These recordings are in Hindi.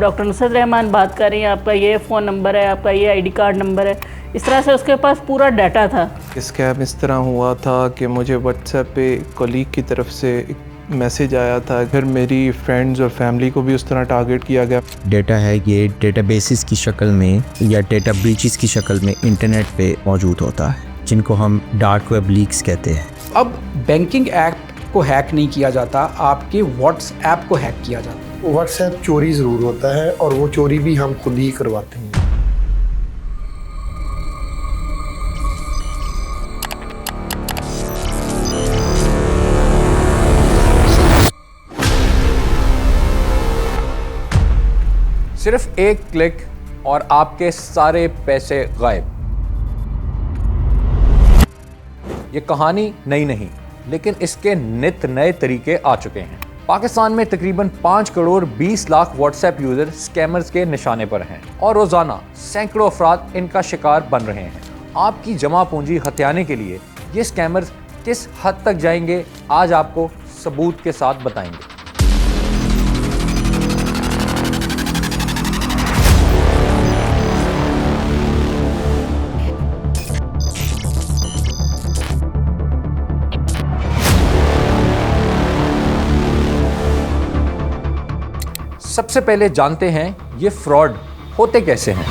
डॉक्टर नुसरत रहमान बात कर रही हैं, आपका ये फ़ोन नंबर है, आपका ये आईडी कार्ड नंबर है। इस तरह से उसके पास पूरा डाटा था। स्कैम इस तरह हुआ था कि मुझे व्हाट्सएप पे कलीग की तरफ से एक मैसेज आया था, फिर मेरी फ्रेंड्स और फैमिली को भी उस तरह टारगेट किया गया। डेटा है ये डेटाबेसिस की शक्ल में या डेटा ब्रीचेस की शक्ल में इंटरनेट पे मौजूद होता है, जिनको हम डार्क वेब लीक्स कहते हैं। अब बैंकिंग ऐप को हैक नहीं किया जाता, आपके व्हाट्सएप को हैक किया जाता है। व्हाट्सएप चोरी ज़रूर होता है और वो चोरी भी हम खुद ही करवाते हैं। सिर्फ एक क्लिक और आपके सारे पैसे गायब। ये कहानी नई नहीं, लेकिन इसके नित नए तरीके आ चुके हैं। पाकिस्तान में तकरीबन 5 crore 20 lakh WhatsApp user scammers के निशाने पर हैं और रोजाना सैकड़ों अफराद इनका शिकार बन रहे हैं। आपकी जमा पूंजी हथियाने के लिए ये स्कैमर्स किस हद तक जाएंगे, आज आपको सबूत के साथ बताएंगे। सबसे पहले जानते हैं ये फ्रॉड होते कैसे हैं।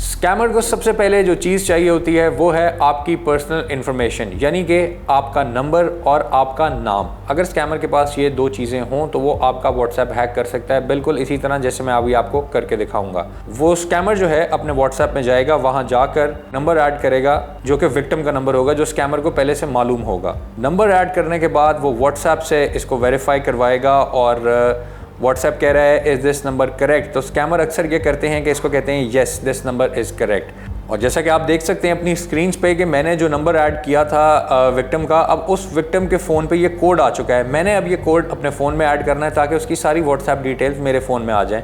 स्कैमर को सबसे पहले जो चीज़ चाहिए होती है वो है आपकी पर्सनल इन्फॉर्मेशन, यानी कि आपका नंबर और आपका नाम। अगर स्कैमर के पास ये दो चीज़ें हों तो वो आपका व्हाट्सएप हैक कर सकता है, बिल्कुल इसी तरह जैसे मैं अभी आपको करके दिखाऊंगा। वो स्कैमर जो है अपने व्हाट्सएप में जाएगा, वहाँ जाकर नंबर ऐड करेगा जो कि विक्टिम का नंबर होगा, जो स्कैमर को पहले से मालूम होगा। नंबर ऐड करने के बाद वो व्हाट्सएप से इसको वेरीफाई करवाएगा और व्हाट्सएप कह रहा है इज़ दिस नंबर करेक्ट, तो स्कैमर अक्सर ये करते हैं कि इसको कहते हैं yes this number is correct. और जैसा कि आप देख सकते हैं अपनी स्क्रीन पे कि मैंने जो नंबर ऐड किया था विक्टिम का, अब उस विक्टिम के फ़ोन पे ये कोड आ चुका है। मैंने अब ये कोड अपने फ़ोन में ऐड करना है ताकि उसकी सारी व्हाट्सएप डिटेल्स मेरे फ़ोन में आ जाएँ।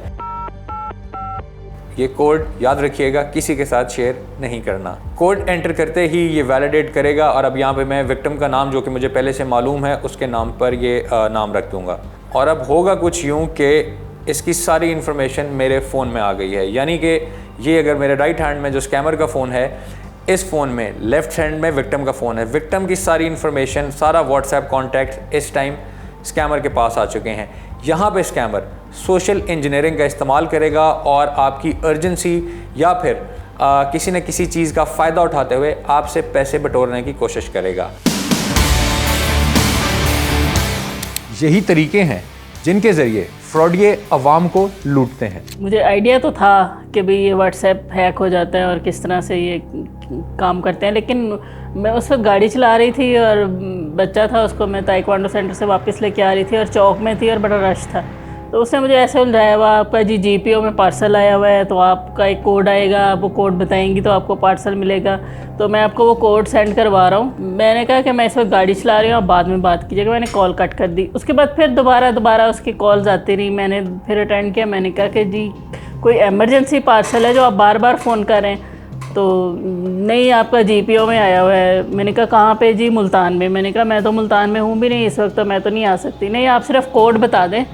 ये कोड याद रखिएगा, किसी के साथ शेयर नहीं करना। कोड एंटर करते ही ये वैलिडेट करेगा और अब यहाँ पे मैं विक्टिम का नाम जो कि मुझे पहले से मालूम है उसके नाम पर ये नाम रख दूँगा। और अब होगा कुछ यूँ कि इसकी सारी इन्फॉर्मेशन मेरे फ़ोन में आ गई है, यानी कि ये अगर मेरे राइट हैंड में जो स्कैमर का फ़ोन है, इस फ़ोन में लेफ़्ट हैंड में विक्टिम का फ़ोन है। विक्टिम की सारी इन्फॉर्मेशन, सारा व्हाट्सएप कॉन्टैक्ट इस टाइम स्कैमर के पास आ चुके हैं। यहाँ पे स्कैमर सोशल इंजीनियरिंग का इस्तेमाल करेगा और आपकी अर्जेंसी या फिर किसी न किसी चीज़ का फ़ायदा उठाते हुए आपसे पैसे बटोरने की कोशिश करेगा। यही तरीके हैं जिनके ज़रिए फ्रॉडिये अवाम को लूटते हैं। मुझे आइडिया तो था कि भाई ये व्हाट्सएप हैक हो जाता है और किस तरह से ये काम करते हैं, लेकिन मैं उस वक्त गाड़ी चला रही थी और बच्चा था, उसको मैं ताइक्वांडो सेंटर से वापस लेके आ रही थी और चौक में थी और बड़ा रश था। तो उसने मुझे ऐसे उलझाया हुआ, आपका जी जीपीओ में पार्सल आया हुआ है, तो आपका एक कोड आएगा, आप वो कोड बताएंगी तो आपको पार्सल मिलेगा, तो मैं आपको वो कोड सेंड करवा रहा हूँ। मैंने कहा कि मैं इस वक्त गाड़ी चला रही हूँ, आप बाद में बात कीजिएगा। मैंने कॉल कट कर दी। उसके बाद फिर दोबारा उसकी कॉल्स आती रही। मैंने फिर अटेंड किया। मैंने कहा कि जी कोई एमरजेंसी पार्सल है जो आप बार बार फ़ोन कर रहे हैं? तो नहीं, आपका जीपीओ में आया हुआ है। मैंने कहा कहाँ पे? जी मुल्तान में। मैंने कहा मैं तो मुल्तान में हूँ भी नहीं इस वक्त, तो मैं तो नहीं आ सकती। नहीं, आप सिर्फ कोड बता दें।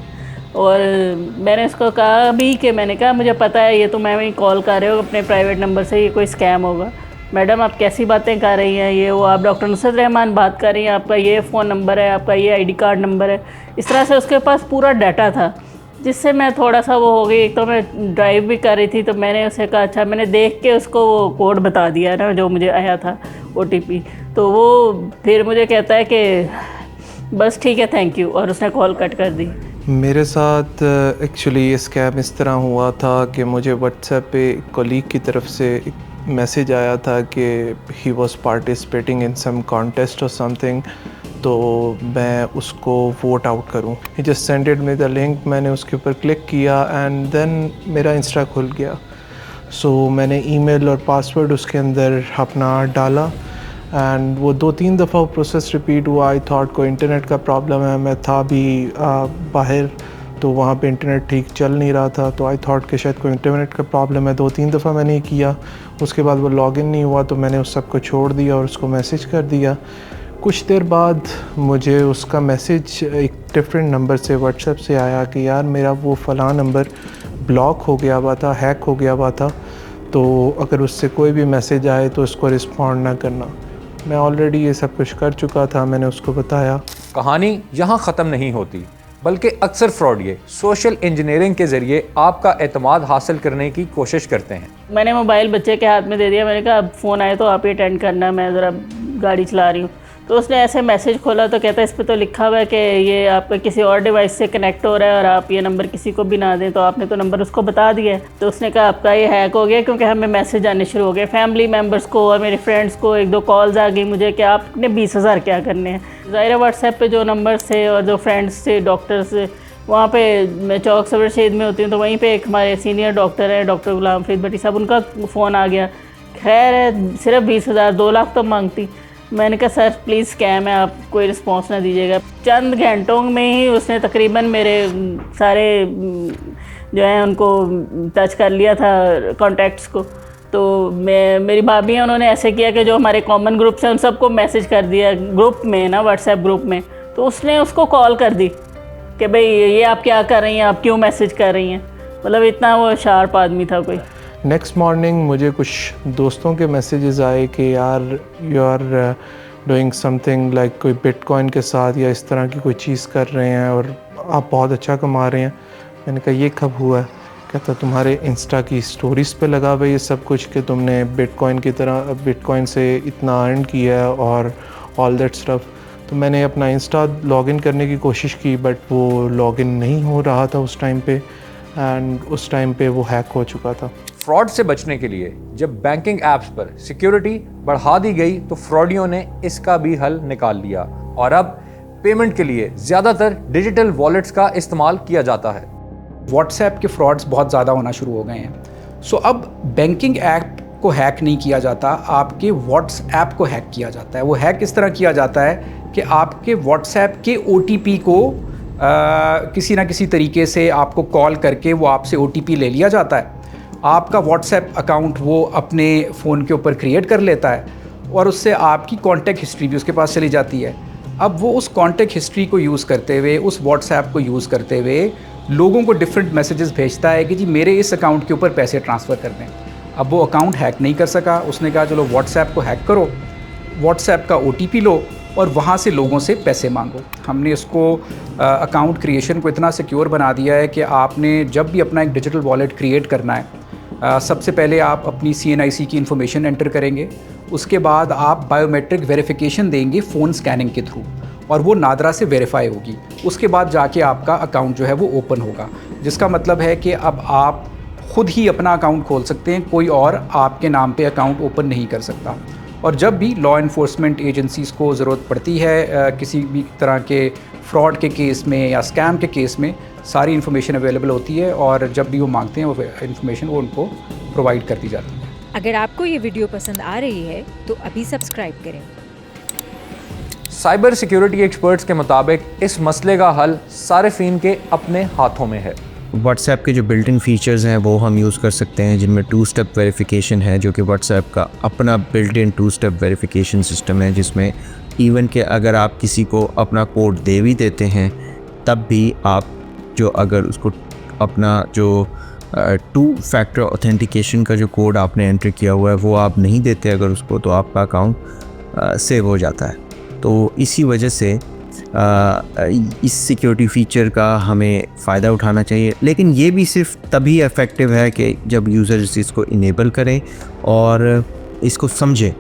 और मैंने उसको कहा भी कि मैंने कहा मुझे पता है ये तो मैं वहीं कॉल कर रहे हो अपने प्राइवेट नंबर से, ये कोई स्कैम होगा। मैडम आप कैसी बातें कर रही हैं, ये वो आप डॉक्टर नुसरत रहमान बात कर रही हैं, आपका ये फ़ोन नंबर है, आपका ये आईडी कार्ड नंबर है। इस तरह से उसके पास पूरा डाटा था, जिससे मैं थोड़ा सा वो हो गई। एक तो मैं ड्राइव भी कर रही थी, तो मैंने उसे कहा अच्छा, मैंने देख के उसको वो कोड बता दिया ना जो मुझे आया था OTP। तो वो फिर मुझे कहता है कि बस ठीक है थैंक यू, और उसने कॉल कट कर दी। मेरे साथ एक्चुअली ये स्कैम इस तरह हुआ था कि मुझे व्हाट्सएप पे कलीग की तरफ से एक मैसेज आया था कि he was participating in some contest और समथिंग, तो मैं उसको वोट आउट करूं। He just sended me the link. मैंने उसके ऊपर क्लिक किया एंड देन मेरा इंस्टा खुल गया। सो मैंने ईमेल और पासवर्ड उसके अंदर अपना डाला एंड वो 2-3 दफ़ा वो प्रोसेस रिपीट हुआ। आई थॉट कोई इंटरनेट का प्रॉब्लम है। मैं था भी बाहर, तो वहाँ पे इंटरनेट ठीक चल नहीं रहा था, तो आई थॉट कि शायद कोई इंटरनेट का प्रॉब्लम है। 2-3 दफ़ा मैंने ये किया, उसके बाद वो लॉगिन नहीं हुआ, तो मैंने उस सब को छोड़ दिया और उसको मैसेज कर दिया। कुछ देर बाद मुझे उसका मैसेज एक डिफरेंट नंबर से व्हाट्सएप से आया कि यार मेरा वो फ़लाँ नंबर ब्लॉक हो गया हुआ था, हैक हो गया हुआ था, तो अगर उससे कोई भी मैसेज आए तो उसको रिस्पॉन्ड ना करना। मैं ऑलरेडी ये सब कुछ कर चुका था, मैंने उसको बताया। कहानी यहाँ ख़त्म नहीं होती, बल्कि अक्सर फ्रॉड ये सोशल इंजीनियरिंग के ज़रिए आपका एतमाद हासिल करने की कोशिश करते हैं। मैंने मोबाइल बच्चे के हाथ में दे दिया, मैंने कहा अब फ़ोन आए तो आप ही अटेंड करना, मैं ज़रा गाड़ी चला रही हूँ। तो उसने ऐसे मैसेज खोला तो कहता है इस पे तो लिखा हुआ है कि ये आपका किसी और डिवाइस से कनेक्ट हो रहा है और आप ये नंबर किसी को भी ना दें, तो आपने तो नंबर उसको बता दिया है। तो उसने कहा आपका ये हैक हो गया, क्योंकि हमें मैसेज आने शुरू हो गए फैमिली मेम्बर्स को और मेरे फ्रेंड्स को। 1-2 कॉल्स आ गई मुझे कि आपने 20,000 क्या करने हैं। ज़ाहिर है व्हाट्सएप पे जो नंबर्स थे और जो फ्रेंड्स थे डॉक्टर्स, वहाँ पे मैं चौक सबर शहीद में होती हूँ, तो वहीं पे एक हमारे सीनियर डॉक्टर हैं डॉक्टर गुलाम फरीद भट्टी साहब, उनका फ़ोन आ गया। खैर है सिर्फ 20,000, 2 लाख तो मांगती। मैंने कहा सर प्लीज़ स्कैम है, आप कोई रिस्पांस ना दीजिएगा। चंद घंटों में ही उसने तकरीबन मेरे सारे जो हैं उनको टच कर लिया था कॉन्टैक्ट्स को। तो मेरी भाभी हैं, उन्होंने ऐसे किया कि जो हमारे कॉमन ग्रुप्स हैं उन सबको मैसेज कर दिया ग्रुप में ना, व्हाट्सएप ग्रुप में। तो उसने उसको कॉल कर दी कि भाई ये आप क्या कर रही हैं, आप क्यों मैसेज कर रही हैं। मतलब इतना वो शार्प आदमी था कोई। नेक्स्ट मॉर्निंग मुझे कुछ दोस्तों के मैसेजेस आए कि यार you are doing something like कोई बिटकॉइन के साथ या इस तरह की कोई चीज़ कर रहे हैं और आप बहुत अच्छा कमा रहे हैं। मैंने कहा ये कब हुआ है? कहता तुम्हारे इंस्टा की स्टोरीज़ पे लगा हुआ ये सब कुछ कि तुमने बिटकॉइन की तरह बिटकॉइन से इतना अर्न किया है और ऑल दैट स्टफ। तो मैंने अपना इंस्टा लॉगिन करने की कोशिश की, बट वो लॉगिन नहीं हो रहा था उस टाइम पे, एंड उस टाइम पे वो हैक हो चुका था। फ्रॉड से बचने के लिए जब बैंकिंग ऐप्स पर सिक्योरिटी बढ़ा दी गई तो फ्रॉडियों ने इसका भी हल निकाल लिया और अब पेमेंट के लिए ज़्यादातर डिजिटल वॉलेट्स का इस्तेमाल किया जाता है। व्हाट्सएप के फ्रॉड्स बहुत ज़्यादा होना शुरू हो गए हैं। सो अब बैंकिंग ऐप को हैक नहीं किया जाता, आपके व्हाट्सएप को हैक किया जाता है। वो हैक किस तरह किया जाता है कि आपके व्हाट्सएप के OTP को किसी ना किसी तरीके से आपको कॉल करके वो आपसे OTP ले लिया जाता है। आपका व्हाट्सएप अकाउंट वो अपने फ़ोन के ऊपर क्रिएट कर लेता है और उससे आपकी कॉन्टैक्ट हिस्ट्री भी उसके पास चली जाती है। अब वो उस कॉन्टैक्ट हिस्ट्री को यूज़ करते हुए, उस व्हाट्सएप को यूज़ करते हुए लोगों को डिफरेंट मैसेजेस भेजता है कि जी मेरे इस अकाउंट के ऊपर पैसे ट्रांसफ़र कर दें। अब वो अकाउंट हैक नहीं कर सका, उसने कहा चलो व्हाट्सएप को हैक करो, व्हाट्सएप का OTP लो और वहाँ से लोगों से पैसे मांगो। हमने इसको अकाउंट क्रिएशन को इतना सिक्योर बना दिया है कि आपने जब भी अपना एक डिजिटल वॉलेट क्रिएट करना है, सबसे पहले आप अपनी CNIC की इन्फॉर्मेशन एंटर करेंगे, उसके बाद आप बायोमेट्रिक वेरिफिकेशन देंगे फ़ोन स्कैनिंग के थ्रू और वो नादरा से वेरीफाई होगी। उसके बाद जाके आपका अकाउंट जो है वो ओपन होगा, जिसका मतलब है कि अब आप ख़ुद ही अपना अकाउंट खोल सकते हैं, कोई और आपके नाम पे अकाउंट ओपन नहीं कर सकता। और जब भी लॉ इन्फोर्समेंट एजेंसीज़ को ज़रूरत पड़ती है किसी भी तरह के फ्रॉड के केस में या स्कैम के केस में, सारी इन्फॉर्मेशन अवेलेबल होती है और जब भी वो मांगते हैं वो इन्फॉर्मेशन वो उनको प्रोवाइड कर दी जाती है। अगर आपको ये वीडियो पसंद आ रही है तो अभी सब्सक्राइब करें। साइबर सिक्योरिटी एक्सपर्ट्स के मुताबिक इस मसले का हल सारिफीन के अपने हाथों में है। व्हाट्सएप के जो बिल्ट इन फीचर्स हैं वो हम यूज़ कर सकते हैं, जिनमें 2 स्टेप वेरिफिकेशन है, जो कि व्हाट्सएप का अपना built in 2 step verification system है, जिसमें इवन के अगर आप किसी को अपना कोड दे भी देते हैं तब भी आप जो अगर उसको अपना जो 2 फैक्टर ऑथेंटिकेशन का जो कोड आपने एंटर किया हुआ है वो आप नहीं देते अगर उसको, तो आपका अकाउंट सेव हो जाता है। तो इसी वजह से इस सिक्योरिटी फ़ीचर का हमें फ़ायदा उठाना चाहिए, लेकिन ये भी सिर्फ तभी इफ़ेक्टिव है कि जब यूज़र्स इसको इनेबल करें और इसको समझें।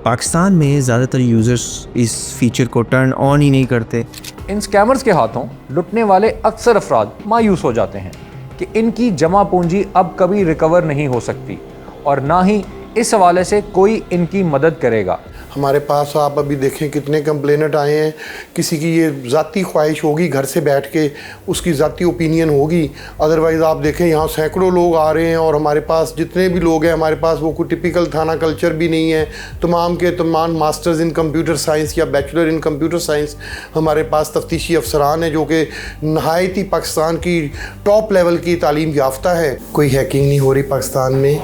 पाकिस्तान में ज़्यादातर यूज़र्स इस फीचर को टर्न ऑन ही नहीं करते। इन स्कैमर्स के हाथों लुटने वाले अक्सर अफराद मायूस हो जाते हैं कि इनकी जमा पूंजी अब कभी रिकवर नहीं हो सकती और ना ही इस हवाले से कोई इनकी मदद करेगा। हमारे पास आप अभी देखें कितने कंप्लेनेंट आए हैं। किसी की ये ज़ाती ख्वाहिश होगी, घर से बैठ के उसकी ज़ाती ओपिनियन होगी, अदरवाइज़ आप देखें यहाँ सैकड़ों लोग आ रहे हैं और हमारे पास जितने भी लोग हैं, हमारे पास वो कोई टिपिकल थाना कल्चर भी नहीं है। तमाम के तमाम मास्टर्स इन कंप्यूटर साइंस या बैचलर इन कंप्यूटर साइंस हमारे पास तफ्तीशी अफसरान हैं जो कि नहायत ही पाकिस्तान की टॉप लेवल की तालीम याफ्ता है। कोई हैकिंग नहीं हो रही पाकिस्तान में,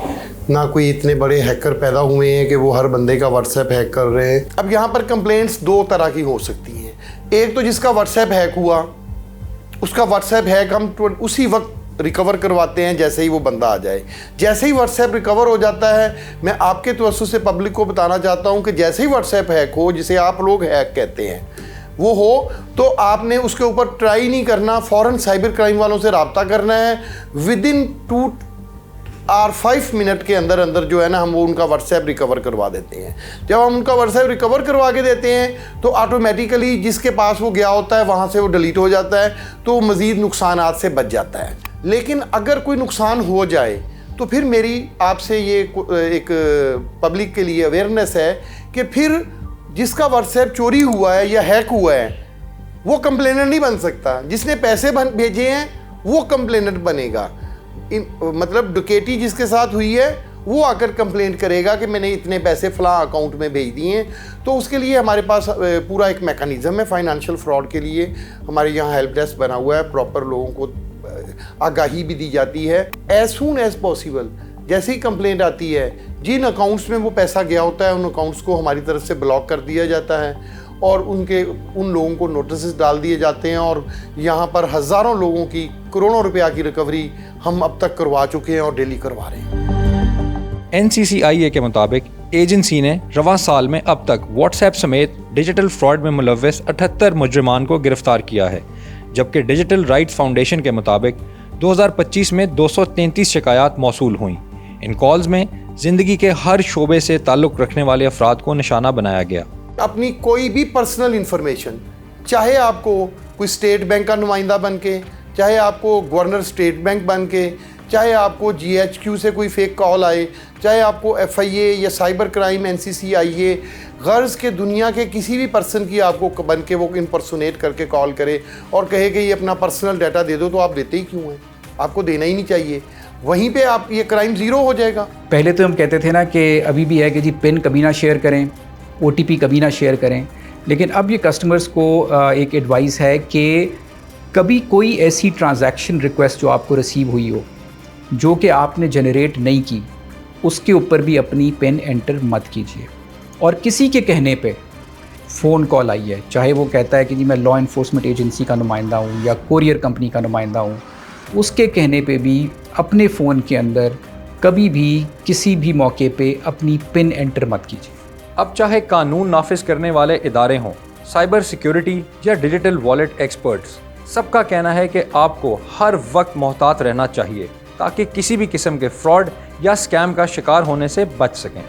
ना कोई इतने बड़े हैकर पैदा हुए हैं कि वो हर बंदे का व्हाट्सएप हैक कर रहे हैं। अब यहाँ पर कंप्लेंट्स दो तरह की हो सकती हैं। एक तो जिसका व्हाट्सएप हैक हुआ, उसका व्हाट्सएप हैक हम उसी वक्त रिकवर करवाते हैं जैसे ही वो बंदा आ जाए। जैसे ही व्हाट्सएप रिकवर हो जाता है, मैं आपके तवज्जुह से पब्लिक को बताना चाहता हूँ कि जैसे ही व्हाट्सएप हैक हो, जिसे आप लोग हैक कहते हैं, वो हो तो आपने उसके ऊपर ट्राई नहीं करना, फ़ौरन साइबर क्राइम वालों से रब्ता करना है। विदिन 2 और 5 मिनट के अंदर अंदर जो है ना, हम वो उनका व्हाट्सएप रिकवर करवा देते हैं। जब हम उनका व्हाट्सएप रिकवर करवा के देते हैं तो ऑटोमेटिकली जिसके पास वो गया होता है वहाँ से वो डिलीट हो जाता है, तो मज़ीद नुकसानात से बच जाता है। लेकिन अगर कोई नुकसान हो जाए तो फिर मेरी आपसे ये एक पब्लिक के लिए अवेयरनेस है कि फिर जिसका व्हाट्सएप चोरी हुआ है या हैक हुआ है वो कंप्लेनर नहीं बन सकता। जिसने पैसे भेजे हैं वो कंप्लेनर बनेगा। मतलब डकैती जिसके साथ हुई है वो आकर कंप्लेंट करेगा कि मैंने इतने पैसे फ़लाँ अकाउंट में भेज दिए हैं। तो उसके लिए हमारे पास पूरा एक मैकेनिज़्म है फाइनेंशियल फ्रॉड के लिए। हमारे यहाँ हेल्प डेस्क बना हुआ है, प्रॉपर लोगों को आगाही भी दी जाती है। एज सून एज पॉसिबल जैसे ही कंप्लेंट आती है, जिन अकाउंट्स में वो पैसा गया होता है उन अकाउंट्स को हमारी तरफ से ब्लॉक कर दिया जाता है और उन लोगों को नोटिस डाल दिए जाते हैं। और यहाँ पर हज़ारों लोगों की, करोड़ों रुपया की रिकवरी हम अब तक करवा चुके हैं और डेली करवा रहे हैं। NCCIA के मुताबिक एजेंसी ने रवां साल में अब तक व्हाट्सएप समेत डिजिटल फ्रॉड में मुलव्वस 78 मुजरिमान को गिरफ्तार किया है, जबकि डिजिटल राइट्स फाउंडेशन के मुताबिक 2025 में 233 शिकायत मौसूल हुई। इन कॉल्स में ज़िंदगी के हर शोबे से ताल्लुक़ रखने वाले अफराद को निशाना बनाया गया। अपनी कोई भी पर्सनल इंफॉर्मेशन, चाहे आपको कोई स्टेट बैंक का नुमाइंदा बन के, चाहे आपको गवर्नर स्टेट बैंक बन के, चाहे आपको GHQ से कोई फेक कॉल आए, चाहे आपको FIA या साइबर क्राइम NCCIA गर्ज के दुनिया के किसी भी पर्सन की आपको बन के वो इम्पर्सोनेट करके कॉल करे और कहे कि ये अपना पर्सनल डाटा दे दो, तो आप देते ही क्यों हैं? आपको देना ही नहीं चाहिए। वहीं पे आप ये क्राइम ज़ीरो हो जाएगा। पहले तो हम कहते थे ना कि अभी भी है कि जी पिन कभी ना शेयर करें, OTP कभी ना शेयर करें, लेकिन अब ये कस्टमर्स को एक एडवाइस है कि कभी कोई ऐसी ट्रांजैक्शन रिक्वेस्ट जो आपको रिसीव हुई हो जो कि आपने जनरेट नहीं की, उसके ऊपर भी अपनी पिन एंटर मत कीजिए। और किसी के कहने पे फ़ोन कॉल आई है, चाहे वो कहता है कि जी मैं लॉ इन्फोर्समेंट एजेंसी का नुमाइंदा हूँ या कोरियर कंपनी का नुमाइंदा हूँ, उसके कहने पे भी अपने फ़ोन के अंदर कभी भी किसी भी मौके पे अपनी पिन एंटर मत कीजिए। अब चाहे कानून नाफिज करने वाले इदारे हों, साइबर सिक्योरिटी या डिजिटल वॉलेट एक्सपर्ट्स, सबका कहना है कि आपको हर वक्त मोहतात रहना चाहिए ताकि किसी भी किस्म के फ्रॉड या स्कैम का शिकार होने से बच सकें।